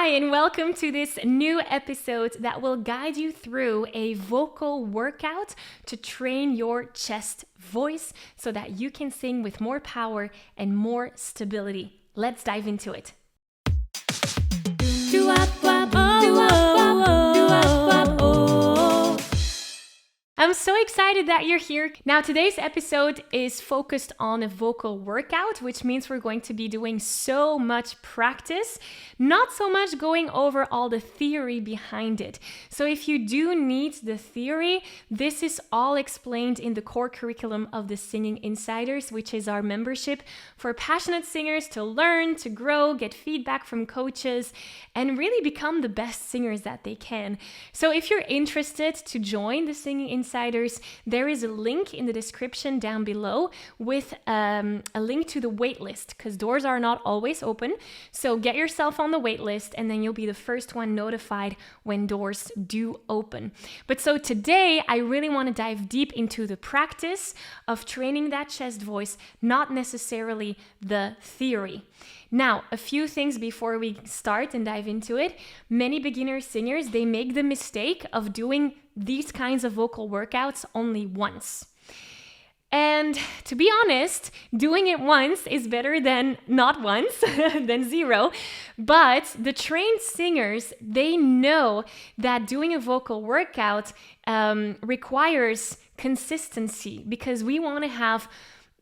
Hi, and welcome to this new episode that will guide you through a vocal workout to train your chest voice so that you can sing with more power and more stability. Let's dive into it. I'm so excited that you're here. Now, today's episode is focused on a vocal workout, which means we're going to be doing so much practice, not so much going over all the theory behind it. So if you do need the theory, this is all explained in the core curriculum of the Singing Insiders, which is our membership for passionate singers to learn, to grow, get feedback from coaches, and really become the best singers that they can. So if you're interested to join the Singing Insiders, there is a link in the description down below with a link to the waitlist, because doors are not always open. So get yourself on the waitlist and then you'll be the first one notified when doors do open. But so today I really want to dive deep into the practice of training that chest voice, not necessarily the theory. Now, a few things before we start and dive into it. Many beginner singers, they make the mistake of doing these kinds of vocal workouts only once. And to be honest, doing it once is better than not once, than zero. But the trained singers, they know that doing a vocal workout requires consistency, because we want to have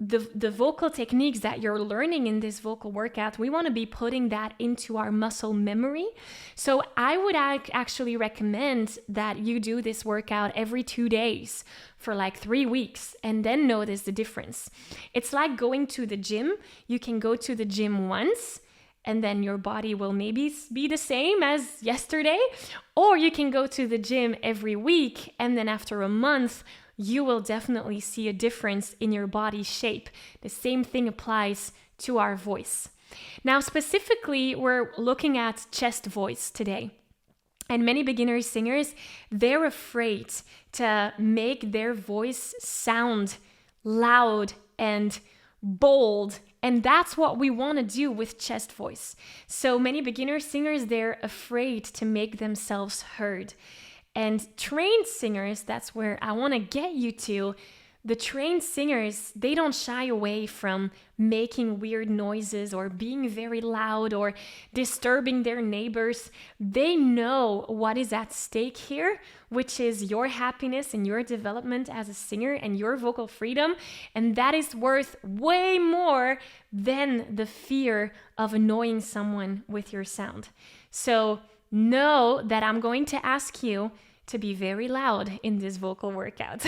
the vocal techniques that you're learning in this vocal workout, we want to be putting that into our muscle memory. So I would actually recommend that you do this workout every 2 days for like 3 weeks and then notice the difference. It's like going to the gym. You can go to the gym once and then your body will maybe be the same as yesterday, or you can go to the gym every week and then after a month, you will definitely see a difference in your body shape. The same thing applies to our voice. Now, specifically, we're looking at chest voice today. And many beginner singers, they're afraid to make their voice sound loud and bold. And that's what we want to do with chest voice. So many beginner singers, they're afraid to make themselves heard. And trained singers, that's where I want to get you to. The trained singers, they don't shy away from making weird noises or being very loud or disturbing their neighbors. They know what is at stake here, which is your happiness and your development as a singer and your vocal freedom. And that is worth way more than the fear of annoying someone with your sound. So know that I'm going to ask you to be very loud in this vocal workout.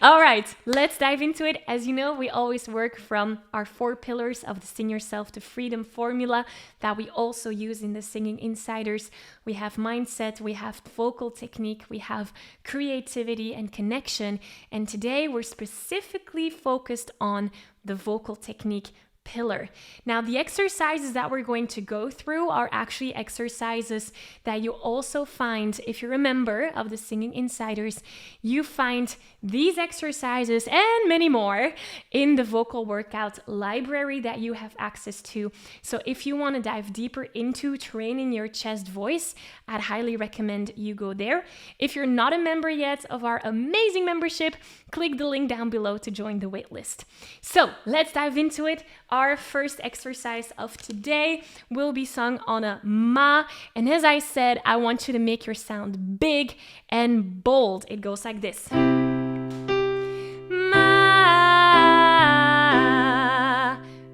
All right, let's dive into it. As you know, we always work from our 4 pillars of the Sing Yourself to Freedom formula that we also use in the Singing Insiders. We have mindset, we have vocal technique, we have creativity and connection. And today we're specifically focused on the vocal technique pillar. Now, the exercises that we're going to go through are actually exercises that you also find, if you're a member of the Singing Insiders, you find these exercises and many more in the vocal workout library that you have access to. So if you want to dive deeper into training your chest voice, I'd highly recommend you go there. If you're not a member yet of our amazing membership, click the link down below to join the waitlist. So let's dive into it. Our first exercise of today will be sung on a ma. And as I said, I want you to make your sound big and bold. It goes like this. Ma.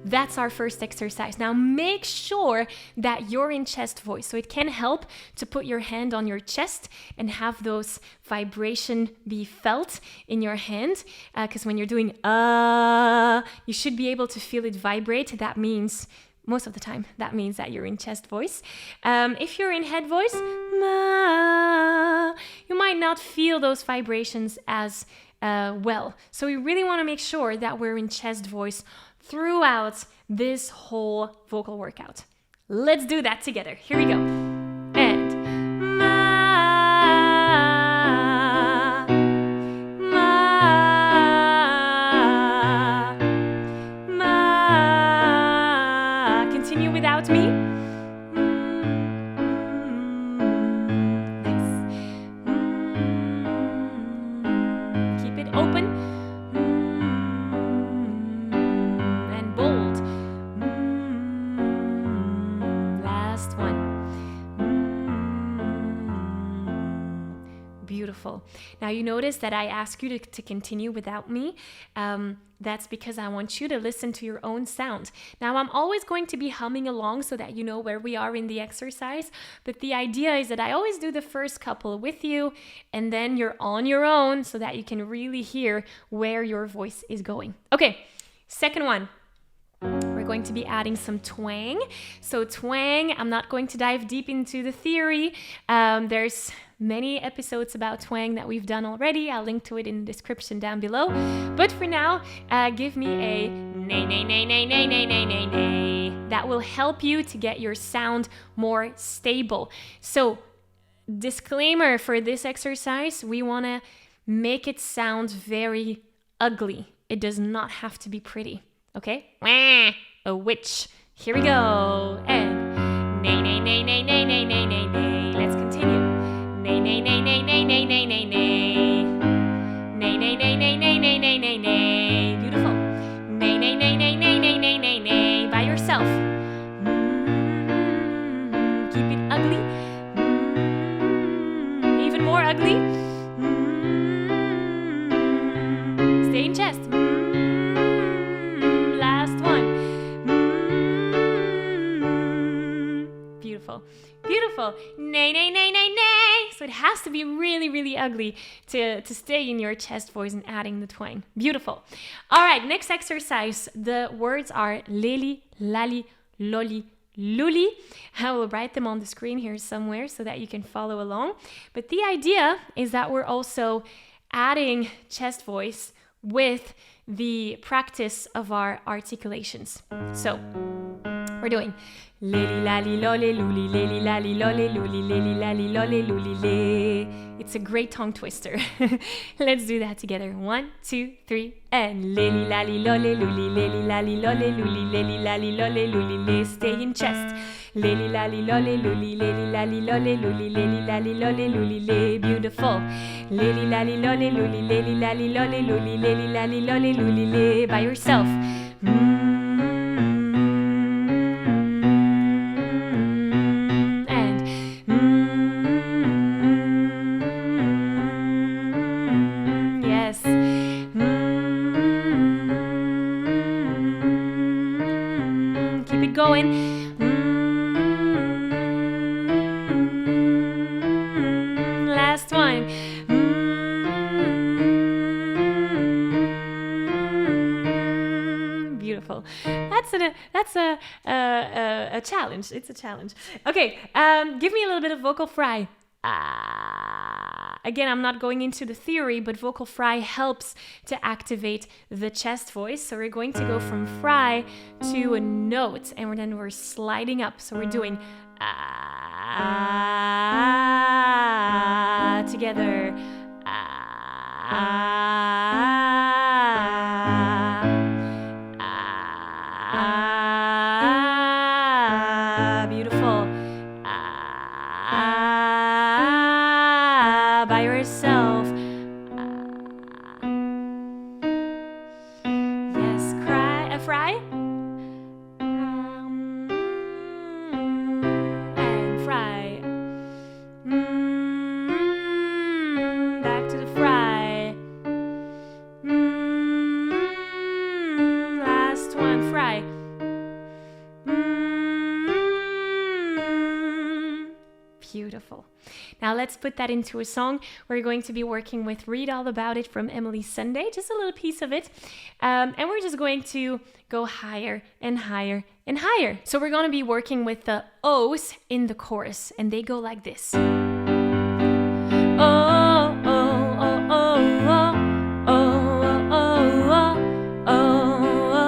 That's our first exercise. Now make sure that you're in chest voice. So it can help to put your hand on your chest and have those vibration be felt in your hand. Because when you're doing you should be able to feel it vibrate. That means, most of the time, that means that you're in chest voice. If you're in head voice, ma, you might not feel those vibrations as well. So we really want to make sure that we're in chest voice throughout this whole vocal workout. Let's do that together. Here we go. And ma, ma, ma. Continue without me. Last one. Beautiful. Now you notice that I ask you to continue without me. That's because I want you to listen to your own sound. Now I'm always going to be humming along so that you know where we are in the exercise. But the idea is that I always do the first couple with you and then you're on your own so that you can really hear where your voice is going. Okay, second one. We're going to be adding some twang. So twang, I'm not going to dive deep into the theory. There's many episodes about twang that we've done already. I'll link to it in the description down below. But for now, give me a nay, nay, nay, nay, nay, nay, nay, nay, nay. That will help you to get your sound more stable. So disclaimer for this exercise, we want to make it sound very ugly. It does not have to be pretty. Okay? A witch. Here we go. And nay, nay, nay, nay, nay, nay, nay, nay, nay. Let's continue. Nay, nay, nay, nay, nay, nay, nay, nay, nay. Nay, nay, nay, nay, nay, nay, nay, nay, nay. Beautiful. Nay, nay, nay, nay, nay, nay, nay, nay, nay. By yourself. Keep it ugly. Even more ugly. Stay in chest. Beautiful. Nay, nay, nay, nay, nay. So it has to be really, really ugly to stay in your chest voice and adding the twang. Beautiful. All right, next exercise. The words are leli, lali, loli, luli. I will write them on the screen here somewhere so that you can follow along. But the idea is that we're also adding chest voice with the practice of our articulations. So we're doing leli lali lole luli leli lali lole luli leli lali lole luli le. It's a great tongue twister. Let's do that together. 1, 2, 3, and leli lali lole luli leli lali lole luli leli lali lole luli le. Stay in chest. Leli lali lole luli leli lali lole luli leli lali lole luli le. Beautiful. Leli lali lole luli leli lali lole luli leli lali lole luli le. By yourself. Going. Last one. Beautiful. That's a challenge. It's a challenge. Okay. Give me a little bit of vocal fry. Again, I'm not going into the theory, but vocal fry helps to activate the chest voice. So we're going to go from fry to a note, and then we're sliding up. So we're doing together. Beautiful. By yourself. Yes, cry, fry. And fry. Back to the fry. Last one, fry. Beautiful. Now let's put that into a song. We're going to be working with Read All About It from Emily Sunday, just a little piece of it. And we're just going to go higher and higher and higher. So we're going to be working with the O's in the chorus, and they go like this. Oh, oh, oh, oh, oh, oh, oh, oh, oh.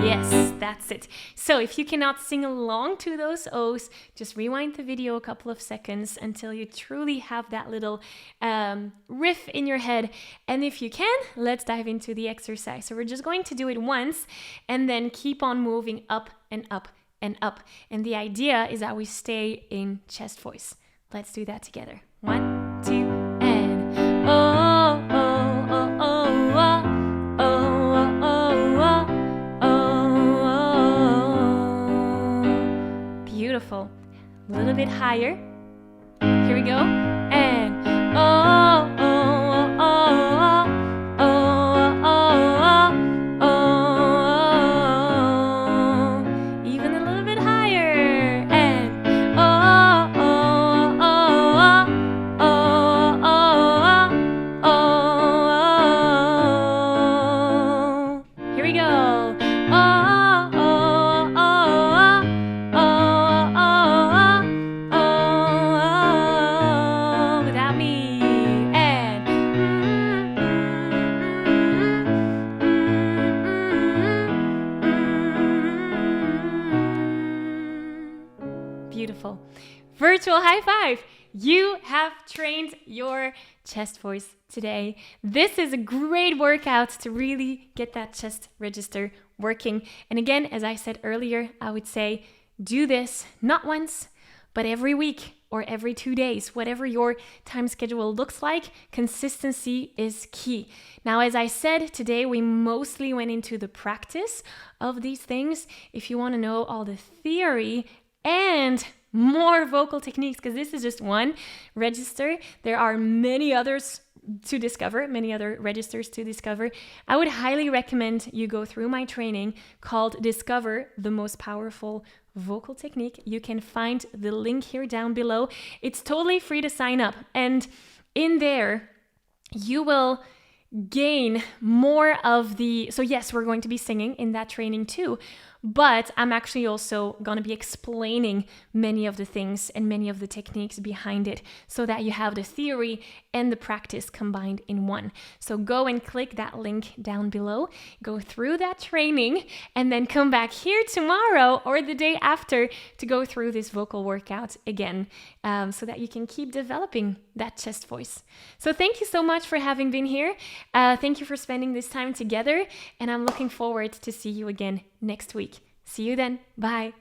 Yes, that's it. So if you cannot sing along to those O's, just rewind the video a couple of seconds until you truly have that little riff in your head. And if you can, let's dive into the exercise. So we're just going to do it once and then keep on moving up and up and up. And the idea is that we stay in chest voice. Let's do that together. 1, 2, and oh, oh, oh, oh, oh. Beautiful. A little bit higher. Here we go. And oh, oh, oh, oh, oh, oh, oh. Even a little bit higher. And oh, oh, oh, oh, oh, oh, oh. Here we go. Beautiful. Virtual high five. You have trained your chest voice today. This is a great workout to really get that chest register working. And again, as I said earlier, I would say do this not once, but every week or every 2 days, whatever your time schedule looks like. Consistency is key. Now, as I said, today we mostly went into the practice of these things. If you want to know all the theory and more vocal techniques, because this is just one register, there are many others to discover, many other registers to discover. I would highly recommend you go through my training called Discover the Most Powerful Vocal Technique. You can find the link here down below. It's totally free to sign up, and in there you will gain more of the, so yes, we're going to be singing in that training too, but I'm actually also going to be explaining many of the things and many of the techniques behind it so that you have the theory and the practice combined in one. So go and click that link down below, go through that training, and then come back here tomorrow or the day after to go through this vocal workout again, so that you can keep developing that chest voice. So thank you so much for having been here. Thank you for spending this time together, and I'm looking forward to see you again next week. See you then. Bye.